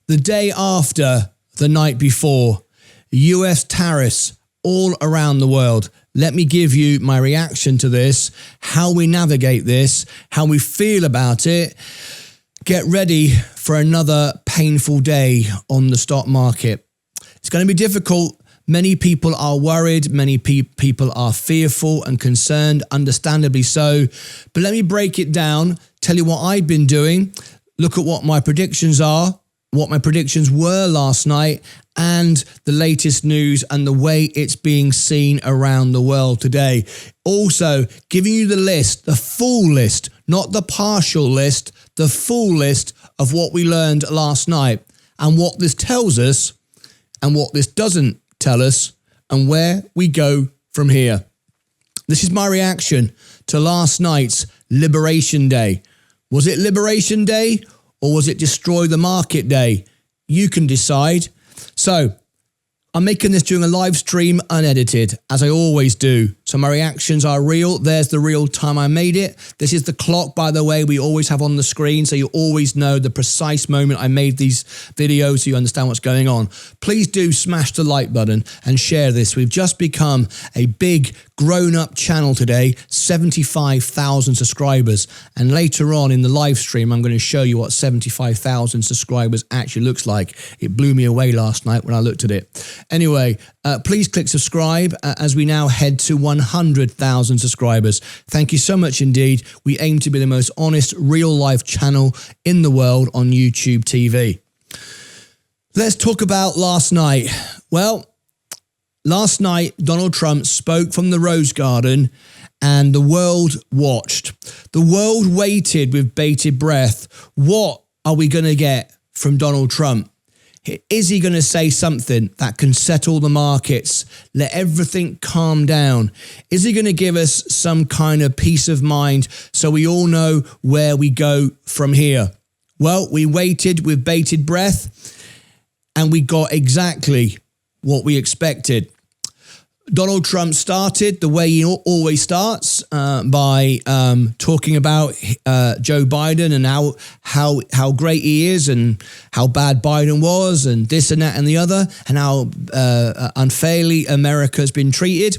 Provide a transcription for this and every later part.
The day after, the night before, US tariffs all around the world. Let me give you my reaction to this, how we navigate this, how we feel about it. Get ready for another painful day on the stock market. It's going to be difficult. Many people are worried. Many people are fearful and concerned, understandably so. But let me break it down, tell you what I've been doing, look at what my predictions are, what my predictions were last night, and the latest news and the way it's being seen around the world today. Also, giving you the list, the full list, not the partial list, the full list of what we learned last night and what this tells us and what this doesn't tell us and where we go from here. This is my reaction to last night's Liberation Day. Was it Liberation Day or was it Destroy the Market Day? You can decide. So I'm making this during a live stream, unedited, as I always do. So my reactions are real. There's the real time I made it. This is the clock, by the way, we always have on the screen, so you always know the precise moment I made these videos so you understand what's going on. Please do smash the like button and share this. We've just become a big grown-up channel today, 75,000 subscribers. And later on in the live stream, I'm going to show you what 75,000 subscribers actually looks like. It blew me away last night when I looked at it. Anyway, please click subscribe as we now head to 100,000 subscribers. Thank you so much indeed. We aim to be the most honest, real-life channel in the world on YouTube TV. Let's talk about last night. Well, last night, Donald Trump spoke from the Rose Garden and the world watched. The world waited with bated breath. What are we going to get from Donald Trump? Is he going to say something that can settle the markets, let everything calm down? Is he going to give us some kind of peace of mind so we all know where we go from here? Well, we waited with bated breath and we got exactly what we expected. Donald Trump started the way he always starts by talking about Joe Biden and how great he is and how bad Biden was and this and that and the other and how unfairly America's been treated.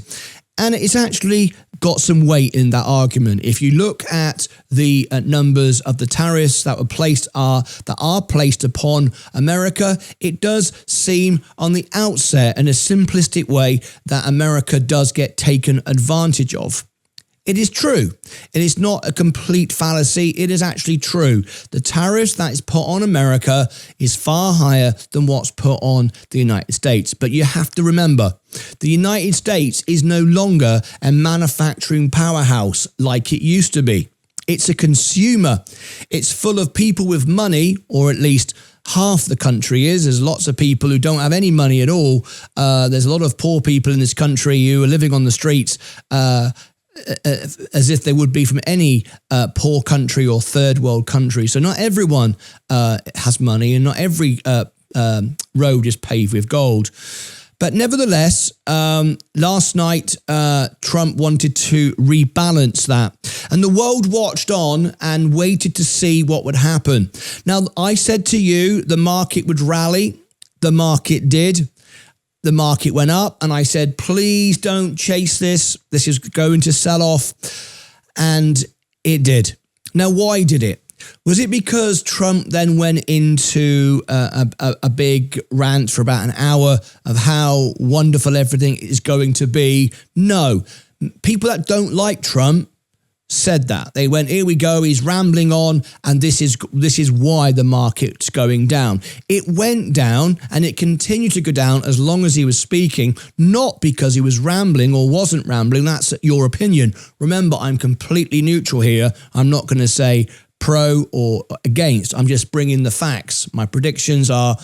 And it's actually got some weight in that argument. If you look at the numbers of the tariffs that are placed upon America, it does seem on the outset in a simplistic way that America does get taken advantage of. It is true. It is not a complete fallacy. It is actually true. The tariffs that is put on America is far higher than what's put on the United States. But you have to remember, the United States is no longer a manufacturing powerhouse like it used to be. It's a consumer. It's full of people with money, or at least half the country is. There's lots of people who don't have any money at all. There's a lot of poor people in this country who are living on the streets as if they would be from any poor country or third world country. So not everyone has money and not every road is paved with gold. But nevertheless, last night, Trump wanted to rebalance that. And the world watched on and waited to see what would happen. Now, I said to you, the market would rally. The market did. The market went up and I said, please don't chase this. This is going to sell off. And it did. Now, why did it? Was it because Trump then went into a big rant for about an hour of how wonderful everything is going to be? No. People that don't like Trump said that. They went, here we go, he's rambling on, and this is why the market's going down. It went down, and it continued to go down as long as he was speaking, not because he was rambling or wasn't rambling. That's your opinion. Remember, I'm completely neutral here. I'm not going to say pro or against. I'm just bringing the facts. My predictions are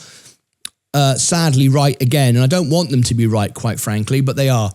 sadly right again, and I don't want them to be right, quite frankly, but they are.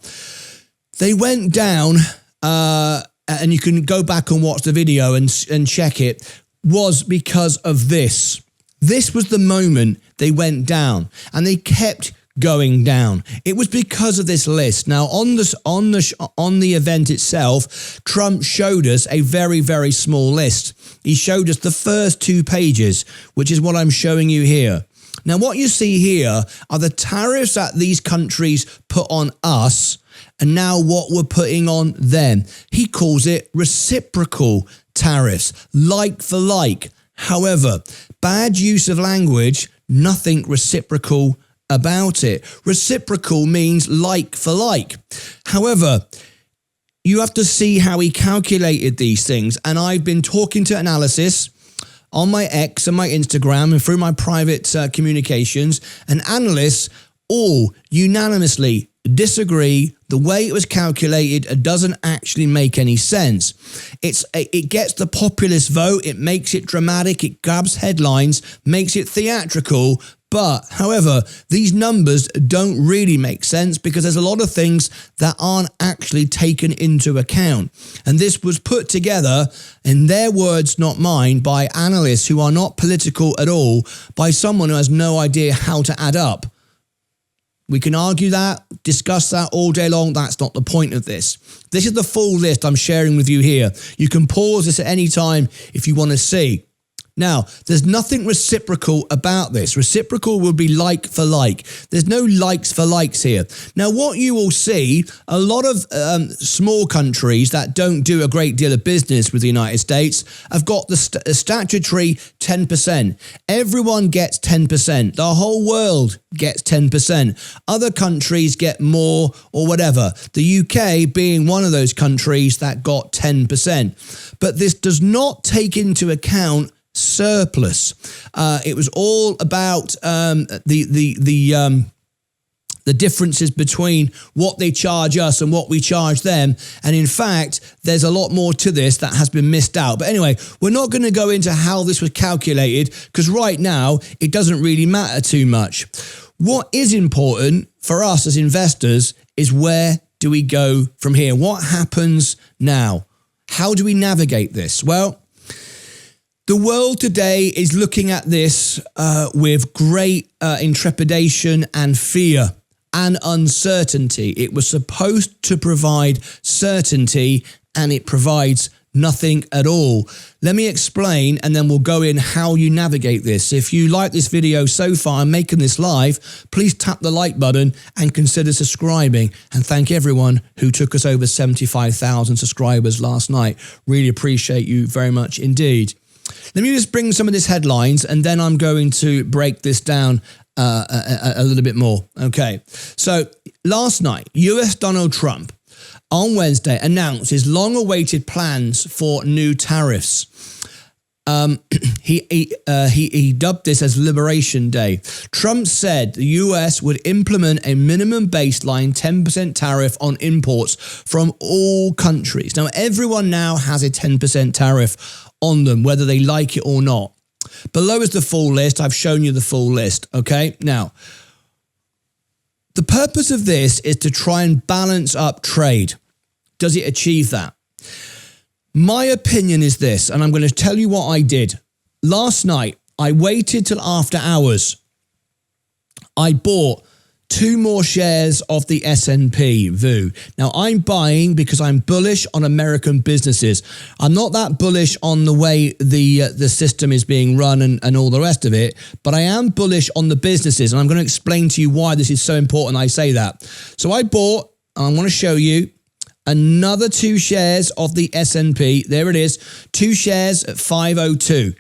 They went down, and you can go back and watch the video and check it, was because of this. This was the moment they went down, and they kept going down. It was because of this list. Now, on the event itself, Trump showed us a very, very small list. He showed us the first 2 pages, which is what I'm showing you here. Now, what you see here are the tariffs that these countries put on us and now what we're putting on them. He calls it reciprocal tariffs, like for like. However, bad use of language, nothing reciprocal about it. Reciprocal means like for like. However, you have to see how he calculated these things. And I've been talking to analysis on my X and my Instagram and through my private communications, and analysts all unanimously disagree. The way it was calculated doesn't actually make any sense. It gets the populist vote, it makes it dramatic, it grabs headlines, makes it theatrical. But, however, these numbers don't really make sense because there's a lot of things that aren't actually taken into account. And this was put together, in their words, not mine, by analysts who are not political at all, by someone who has no idea how to add up. We can argue that, discuss that all day long. That's not the point of this. This is the full list I'm sharing with you here. You can pause this at any time if you want to see. Now, there's nothing reciprocal about this. Reciprocal will be like for like. There's no likes for likes here. Now, what you will see, a lot of small countries that don't do a great deal of business with the United States have got the statutory 10%. Everyone gets 10%. The whole world gets 10%. Other countries get more or whatever. The UK being one of those countries that got 10%. But this does not take into account surplus. It was all about the differences between what they charge us and what we charge them. And in fact, there's a lot more to this that has been missed out. But anyway, we're not going to go into how this was calculated because right now it doesn't really matter too much. What is important for us as investors is where do we go from here? What happens now? How do we navigate this? Well, the world today is looking at this with great intrepidation and fear and uncertainty. It was supposed to provide certainty and it provides nothing at all. Let me explain and then we'll go in how you navigate this. If you like this video so far and making this live, please tap the like button and consider subscribing. And thank everyone who took us over 75,000 subscribers last night. Really appreciate you very much indeed. Let me just bring some of these headlines and then I'm going to break this down a little bit more. Okay, so last night, US Donald Trump on Wednesday announced his long-awaited plans for new tariffs. He dubbed this as Liberation Day. Trump said the US would implement a minimum baseline 10% tariff on imports from all countries. Now, everyone now has a 10% tariff on them, whether they like it or not. Below is the full list. I've shown you the full list. Okay. Now, the purpose of this is to try and balance up trade. Does it achieve that? My opinion is this, and I'm going to tell you what I did. Last night, I waited till after hours. I bought 2 more shares of the S&P VU. Now, I'm buying because I'm bullish on American businesses. I'm not that bullish on the way the system is being run and all the rest of it, but I am bullish on the businesses, and I'm going to explain to you why this is so important I say that. So I bought, and I want to show you, another 2 shares of the S&P. There it is, 2 shares at 502.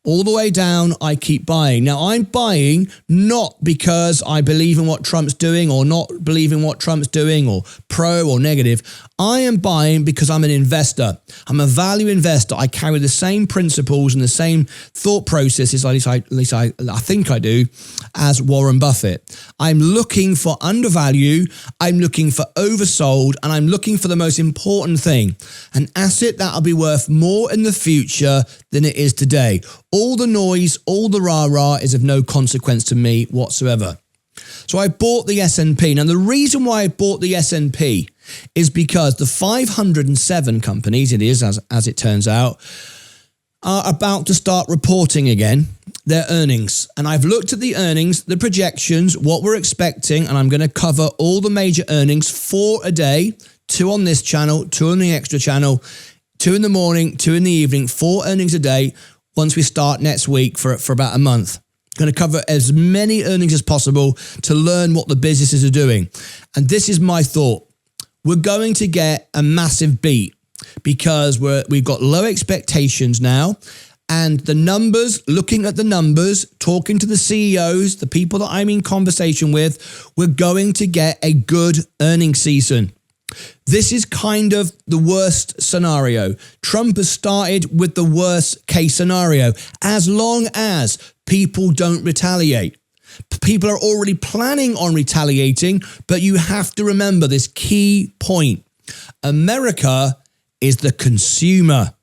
All the way down, I keep buying. Now, I'm buying not because I believe in what Trump's doing or not believe in what Trump's doing or pro or negative. I am buying because I'm an investor. I'm a value investor. I carry the same principles and the same thought processes, at least I think I do, as Warren Buffett. I'm looking for undervalue, I'm looking for oversold, and I'm looking for the most important thing, an asset that'll be worth more in the future than it is today. All the noise, all the rah-rah is of no consequence to me whatsoever. So I bought the S&P. Now, the reason why I bought the S&P is because the 507 companies, it is, as it turns out, are about to start reporting again their earnings. And I've looked at the earnings, the projections, what we're expecting, and I'm going to cover all the major earnings, 4 a day, 2 on this channel, 2 on the extra channel, 2 in the morning, 2 in the evening, 4 earnings a day once we start next week for about a month. Going to cover as many earnings as possible to learn what the businesses are doing. And this is my thought. We're going to get a massive beat because we've got low expectations now. And the numbers, looking at the numbers, talking to the CEOs, the people that I'm in conversation with, we're going to get a good earnings season. This is kind of the worst scenario. Trump has started with the worst case scenario. As long as people don't retaliate. People are already planning on retaliating, but you have to remember this key point. America is the consumer,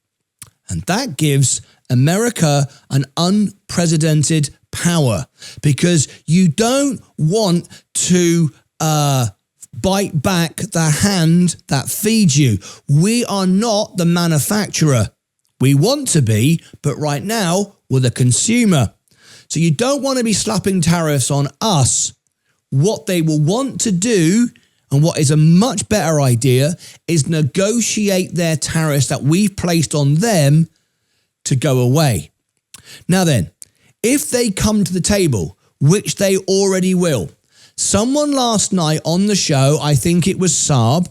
and that gives America an unprecedented power because you don't want to bite back the hand that feeds you. We are not the manufacturer. We want to be, but right now we're the consumer. So you don't want to be slapping tariffs on us. What they will want to do, and what is a much better idea, is negotiate their tariffs that we've placed on them to go away. Now then, if they come to the table, which they already will, someone last night on the show, I think it was Saab,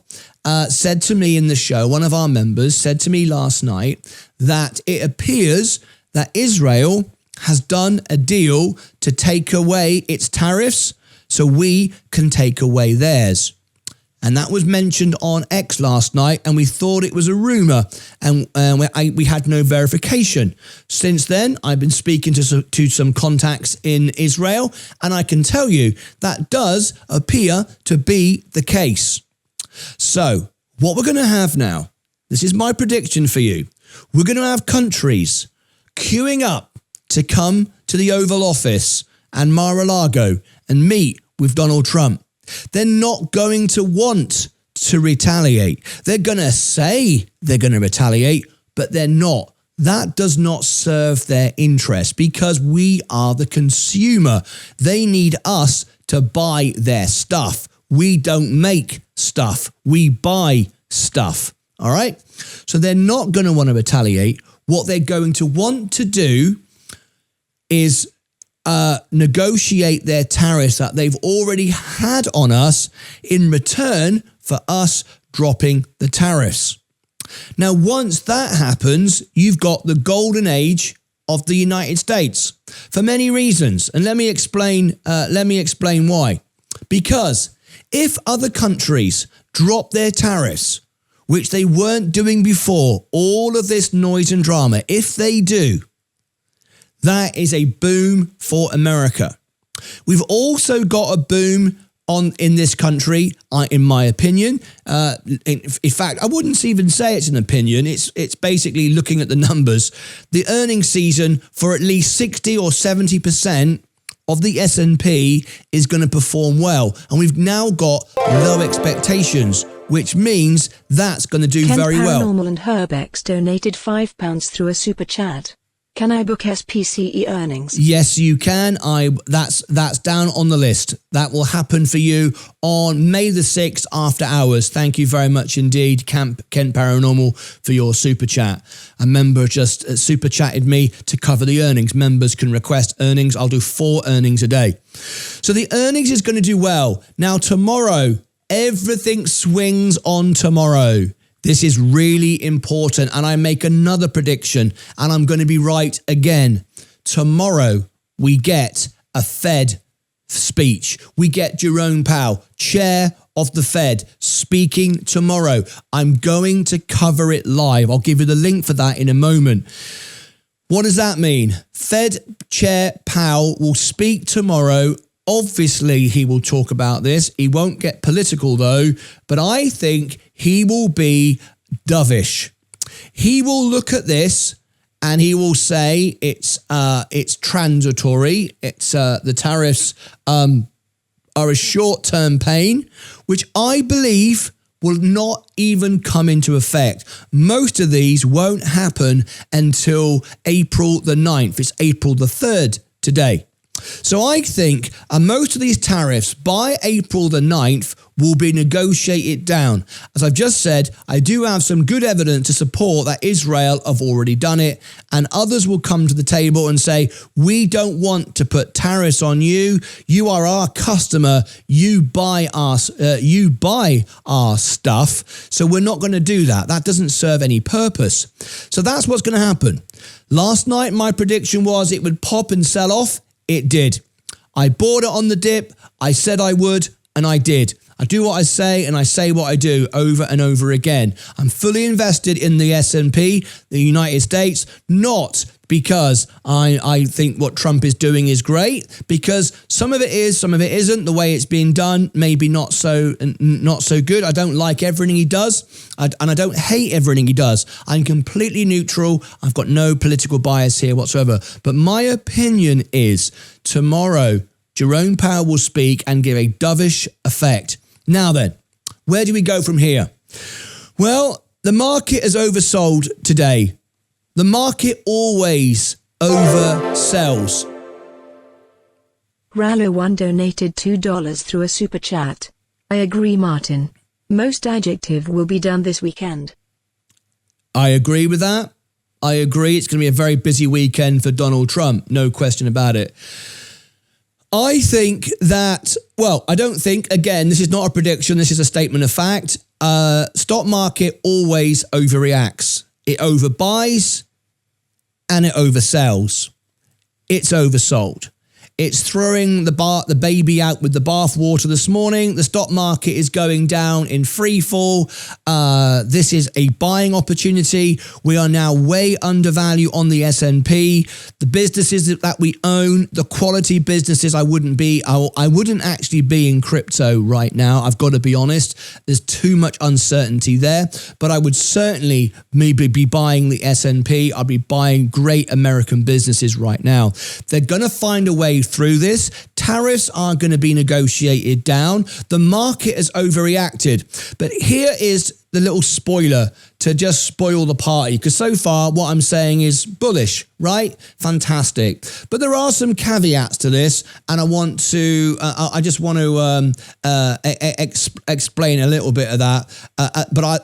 said to me in the show, one of our members said to me last night that it appears that Israel has done a deal to take away its tariffs so we can take away theirs. And that was mentioned on X last night, and we thought it was a rumor, and we had no verification. Since then, I've been speaking to some contacts in Israel, and I can tell you that does appear to be the case. So what we're going to have now, this is my prediction for you. We're going to have countries queuing up to come to the Oval Office and Mar-a-Lago and meet with Donald Trump. They're not going to want to retaliate. They're going to say they're going to retaliate, but they're not. That does not serve their interest because we are the consumer. They need us to buy their stuff. We don't make stuff. We buy stuff. All right? So they're not going to want to retaliate. What they're going to want to do is negotiate their tariffs that they've already had on us in return for us dropping the tariffs. Now, once that happens, you've got the golden age of the United States for many reasons. And let me explain why. Because if other countries drop their tariffs, which they weren't doing before, all of this noise and drama, if they do, that is a boom for America. We've also got a boom in this country, in my opinion. In fact, I wouldn't even say it's an opinion. It's basically looking at the numbers. The earnings season for at least 60 or 70% of the S&P is going to perform well. And we've now got low expectations, which means that's going to do very well. Paranormal and Herbex donated £5 through a super chat. Can I book SPCE earnings? Yes, you can. That's down on the list. That will happen for you on May the 6th after hours. Thank you very much indeed, Kent Paranormal, for your super chat. A member just super chatted me to cover the earnings. Members can request earnings. I'll do 4 earnings a day. So the earnings is going to do well. Now tomorrow, everything swings on tomorrow. This is really important, and I make another prediction, and I'm going to be right again. Tomorrow, we get a Fed speech. We get Jerome Powell, chair of the Fed, speaking tomorrow. I'm going to cover it live. I'll give you the link for that in a moment. What does that mean? Fed Chair Powell will speak tomorrow. Obviously, he will talk about this. He won't get political, though, but I think he will be dovish. He will look at this and he will say it's transitory. It's the tariffs are a short-term pain, which I believe will not even come into effect. Most of these won't happen until April the 9th. It's April the 3rd today. So I think most of these tariffs by April the 9th will be negotiated down. As I've just said, I do have some good evidence to support that Israel have already done it, and others will come to the table and say, we don't want to put tariffs on you. You are our customer. You buy our stuff. So we're not going to do that. That doesn't serve any purpose. So that's what's going to happen. Last night, my prediction was it would pop and sell off. It did. I bought it on the dip. I said I would, and I did. I do what I say, and I say what I do over and over again. I'm fully invested in the S&P, the United States, not because I think what Trump is doing is great, because some of it is, some of it isn't. The way it's being done, maybe not so good. I don't like everything he does, and I don't hate everything he does. I'm completely neutral. I've got no political bias here whatsoever. But my opinion is tomorrow, Jerome Powell will speak and give a dovish effect. Now then, where do we go from here? Well, the market has oversold today. The market always oversells. Rallo1 donated $2 through a super chat. I agree, Martyn. Most adjective will be done this weekend. I agree with that. I agree. It's going to be a very busy weekend for Donald Trump. No question about it. I think that, well, I don't think, again, this is not a prediction, this is a statement of fact. Stock market always overreacts. It overbuys and it oversells. It's oversold. It's throwing the baby out with the bathwater this morning. The stock market is going down in free fall. This is a buying opportunity. We are now way undervalued on the S&P. The businesses that we own, the quality businesses, I wouldn't actually be in crypto right now. I've got to be honest. There's too much uncertainty there. But I would certainly maybe be buying the S&P. I'd be buying great American businesses right now. They're going to find a way through this. Tariffs are going to be negotiated down. The market has overreacted. But here is the little spoiler to just spoil the party, because so far what I'm saying is bullish, right? Fantastic. But there are some caveats to this, and I just want to explain a little bit of that.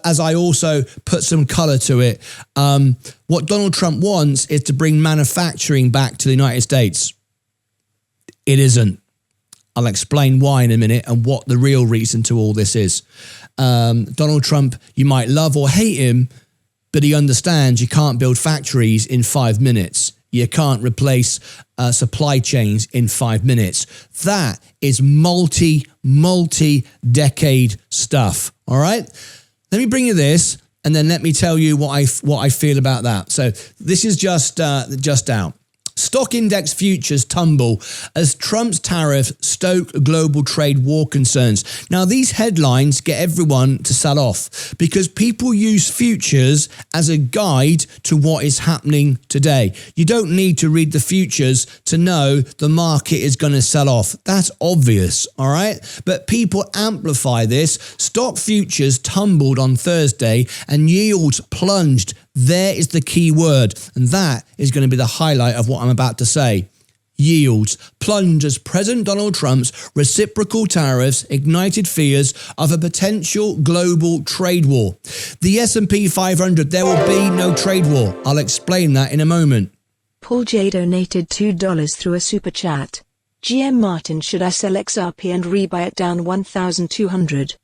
As I also put some color to it, what Donald Trump wants is to bring manufacturing back to the United States. It isn't. I'll explain why in a minute and what the real reason to all this is. Donald Trump, you might love or hate him, but he understands you can't build factories in 5 minutes. You can't replace supply chains in 5 minutes. That is multi-decade stuff. All right? Let me bring you this, and then let me tell you what I feel about that. So this is just out. Stock index futures tumble as Trump's tariff stoke global trade war concerns. Now, these headlines get everyone to sell off because people use futures as a guide to what is happening today. You don't need to read the futures to know the market is going to sell off. That's obvious, all right? But people amplify this. Stock futures tumbled on Thursday and yields plunged. There is the key word, and that is going to be the highlight of what I'm about to say. Yields plunge as President Donald Trump's reciprocal tariffs ignited fears of a potential global trade war. The S&P 500, there will be no trade war. I'll explain that in a moment. Paul J donated $2 through a super chat. GM Martyn, should I sell XRP and rebuy it down 1,200?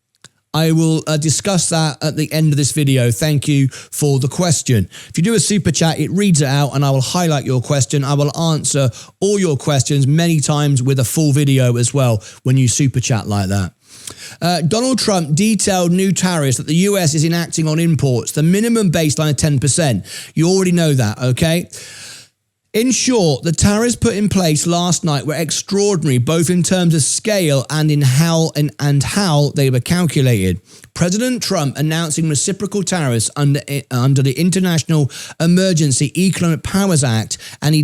I will discuss that at the end of this video. Thank you for the question. If you do a super chat, it reads it out and I will highlight your question. I will answer all your questions many times with a full video as well when you super chat like that. Donald Trump detailed new tariffs that the US is enacting on imports. The minimum baseline of 10%. You already know that, okay? In short, the tariffs put in place last night were extraordinary, both in terms of scale and in how they were calculated. President Trump announcing reciprocal tariffs under the International Emergency Economic Powers Act, and he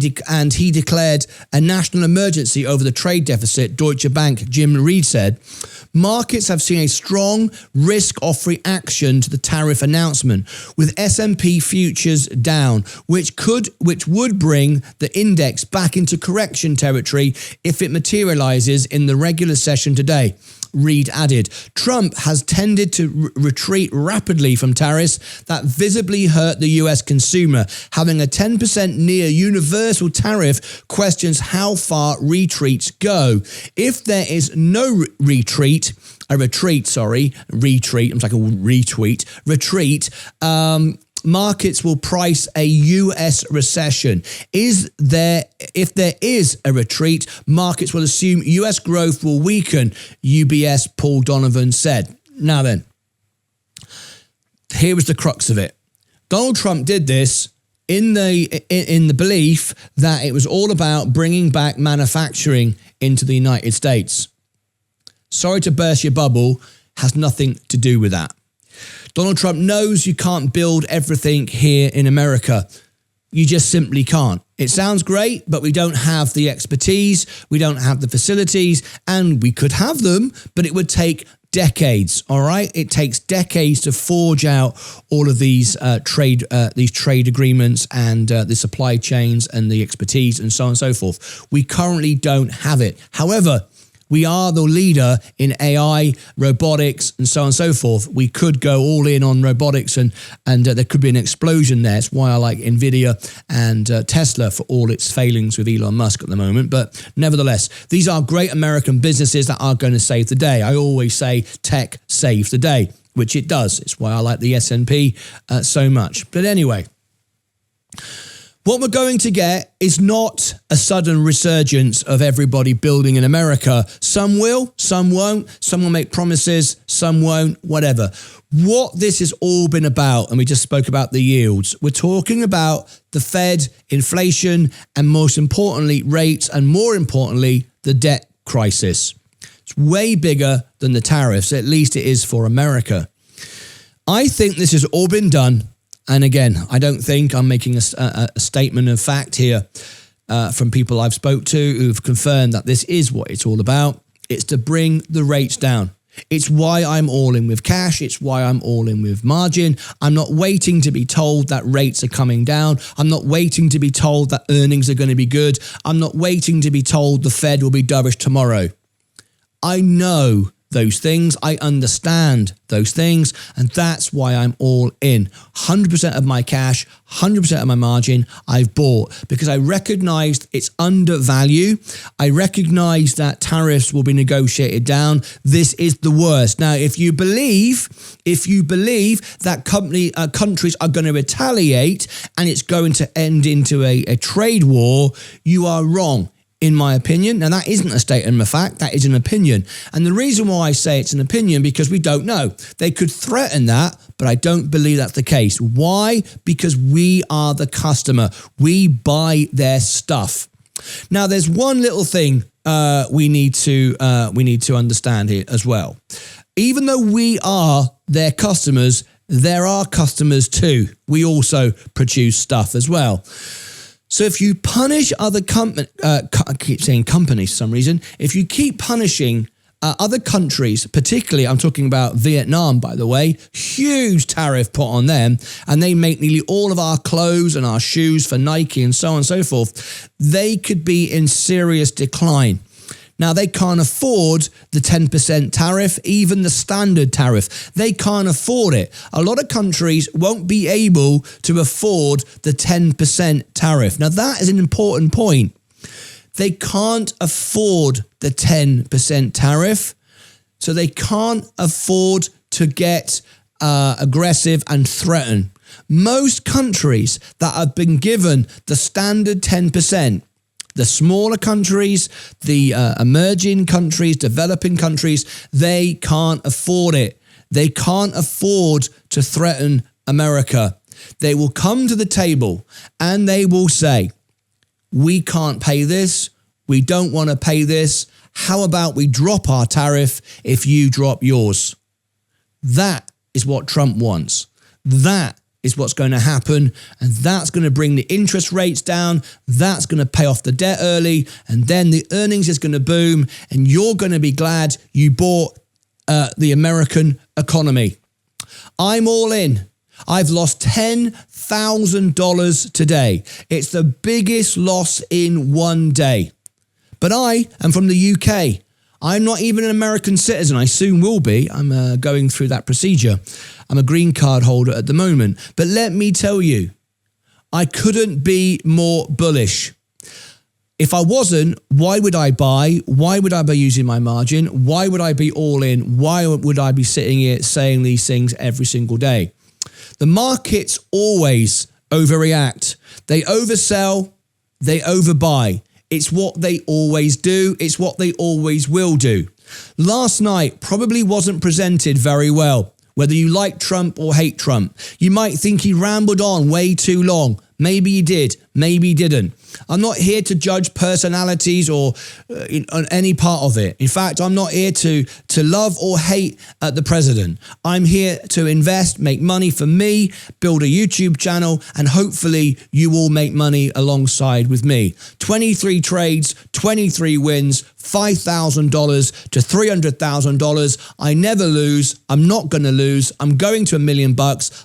declared a national emergency over the trade deficit. Deutsche Bank Jim Reed said, markets have seen a strong risk-off reaction to the tariff announcement, with S&P futures down, which would bring the index back into correction territory if it materializes in the regular session today. Reid added. Trump has tended to retreat rapidly from tariffs that visibly hurt the US consumer. Having a 10% near universal tariff questions how far retreats go. If there is no retreat, markets will price a US recession. If there is a retreat, markets will assume US growth will weaken, UBS Paul Donovan said. Now then, here was the crux of it. Donald Trump did this in the belief that it was all about bringing back manufacturing into the United States. Sorry to burst your bubble, has nothing to do with that. Donald Trump knows you can't build everything here in America. You just simply can't. It sounds great, but we don't have the expertise, we don't have the facilities, and we could have them, but it would take decades, all right? It takes decades to forge out all of these trade agreements and the supply chains and the expertise and so on and so forth. We currently don't have it. However, we are the leader in AI, robotics, and so on and so forth. We could go all in on robotics and there could be an explosion there. It's why I like NVIDIA and Tesla for all its failings with Elon Musk at the moment. But nevertheless, these are great American businesses that are going to save the day. I always say tech saves the day, which it does. It's why I like the S&P so much. But anyway, what we're going to get is not a sudden resurgence of everybody building in America. Some will, some won't. Some will make promises, some won't, whatever. What this has all been about, and we just spoke about the yields, we're talking about the Fed, inflation, and most importantly, rates, and more importantly, the debt crisis. It's way bigger than the tariffs, at least it is for America. I think this has all been done. And again, I don't think I'm making a statement of fact here from people I've spoke to who've confirmed that this is what it's all about. It's to bring the rates down. It's why I'm all in with cash. It's why I'm all in with margin. I'm not waiting to be told that rates are coming down. I'm not waiting to be told that earnings are going to be good. I'm not waiting to be told the Fed will be dovish tomorrow. I know those things. I understand those things. And that's why I'm all in. 100% of my cash, 100% of my margin I've bought because I recognized it's undervalued. I recognize that tariffs will be negotiated down. This is the worst. Now, if you believe that countries are going to retaliate and it's going to end into a trade war, you are wrong. In my opinion. Now, that isn't a statement of fact, that is an opinion. And the reason why I say it's an opinion, because we don't know. They could threaten that, but I don't believe that's the case. Why? Because we are the customer. We buy their stuff. Now, there's one little thing we need to understand here as well. Even though we are their customers, there are customers too. We also produce stuff as well. So if you punish other I keep saying companies for some reason, if you keep punishing other countries, particularly I'm talking about Vietnam, by the way, huge tariff put on them, and they make nearly all of our clothes and our shoes for Nike and so on and so forth, they could be in serious decline. Now, they can't afford the 10% tariff, even the standard tariff. They can't afford it. A lot of countries won't be able to afford the 10% tariff. Now, that is an important point. They can't afford the 10% tariff, so they can't afford to get aggressive and threaten. Most countries that have been given the standard 10%, the smaller countries, the emerging countries, developing countries, they can't afford it. They can't afford to threaten America. They will come to the table and they will say, we can't pay this. We don't want to pay this. How about we drop our tariff if you drop yours? That is what Trump wants. That is what's going to happen, and that's going to bring the interest rates down. That's going to pay off the debt early, and then the earnings is going to boom, and you're going to be glad you bought the American economy. I'm all in. I've lost $10,000 today. It's the biggest loss in one day. But I am from the UK. I'm not even an American citizen. I soon will be. I'm going through that procedure. I'm a green card holder at the moment. But let me tell you, I couldn't be more bullish. If I wasn't, why would I buy? Why would I be using my margin? Why would I be all in? Why would I be sitting here saying these things every single day? The markets always overreact. They oversell, they overbuy. It's what they always do. It's what they always will do. Last night probably wasn't presented very well. Whether you like Trump or hate Trump, you might think he rambled on way too long. Maybe he did, maybe he didn't. I'm not here to judge personalities or on any part of it. In fact, I'm not here to love or hate the president. I'm here to invest, make money for me, build a YouTube channel, and hopefully you all make money alongside with me. 23 trades, 23 wins, $5,000 to $300,000. I never lose. I'm not going to lose. I'm going to $1 million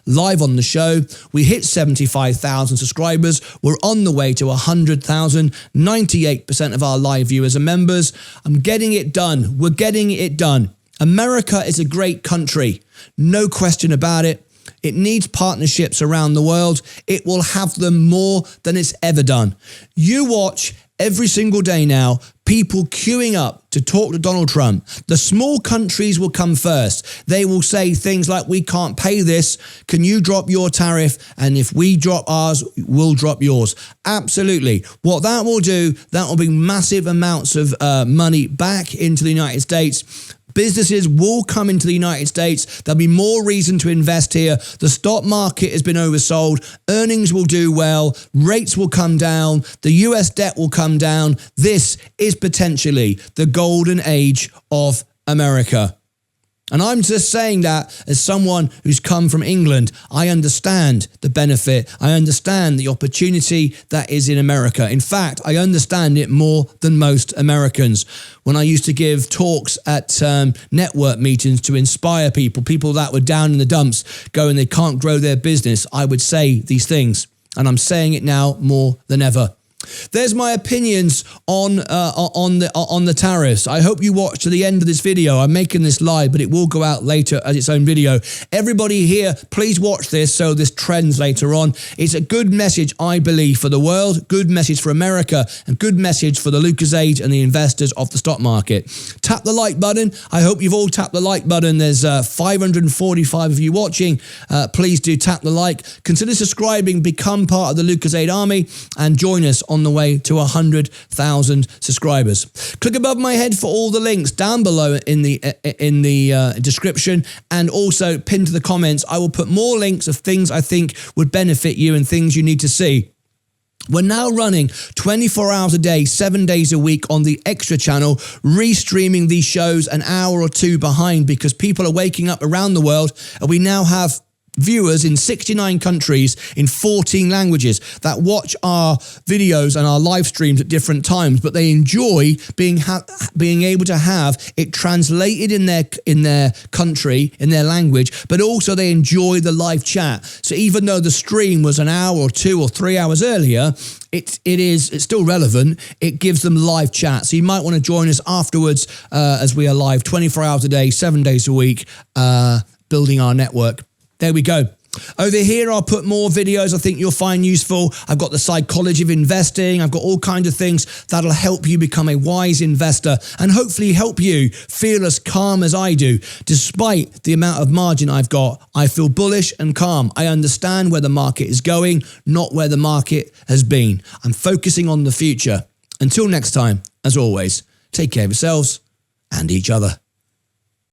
live on the show. We hit 75,000 subscribers. We're on the way to 100,000. 98% of our live viewers are members. I'm getting it done. We're getting it done. America is a great country. No question about it. It needs partnerships around the world. It will have them more than it's ever done. You watch every single day now, people queuing up to talk to Donald Trump. The small countries will come first. They will say things like, we can't pay this. Can you drop your tariff? And if we drop ours, we'll drop yours. Absolutely. What that will do, that will bring massive amounts of money back into the United States. Businesses will come into the United States. There'll be more reason to invest here. The stock market has been oversold. Earnings will do well. Rates will come down. The US debt will come down. This is potentially the golden age of America. And I'm just saying that as someone who's come from England. I understand the benefit. I understand the opportunity that is in America. In fact, I understand it more than most Americans. When I used to give talks at network meetings to inspire people that were down in the dumps going, they can't grow their business, I would say these things. And I'm saying it now more than ever. There's my opinions on the tariffs. I hope you watch to the end of this video. I'm making this live, but it will go out later as its own video. Everybody here, please watch this so this trends later on. It's a good message, I believe, for the world, good message for America, and good message for the Lucozade and the investors of the stock market. Tap the like button. I hope you've all tapped the like button. There's 545 of you watching. Please do tap the like. Consider subscribing, become part of the Lucozade army, and join us on the way to 100,000 subscribers. Click above my head for all the links down below in the description, and also pinned to the comments. I will put more links of things I think would benefit you and things you need to see. We're now running 24 hours a day, 7 days a week on the Extra channel, restreaming these shows an hour or two behind because people are waking up around the world, and we now have viewers in 69 countries in 14 languages that watch our videos and our live streams at different times, but they enjoy being able to have it translated in their country, in their language, but also they enjoy the live chat. So even though the stream was an hour or 2 or 3 hours earlier, it's still relevant. It gives them live chat. So you might want to join us afterwards as we are live 24 hours a day, 7 days a week, building our network. There we go. Over here, I'll put more videos I think you'll find useful. I've got the psychology of investing. I've got all kinds of things that'll help you become a wise investor and hopefully help you feel as calm as I do. Despite the amount of margin I've got, I feel bullish and calm. I understand where the market is going, not where the market has been. I'm focusing on the future. Until next time, as always, take care of yourselves and each other.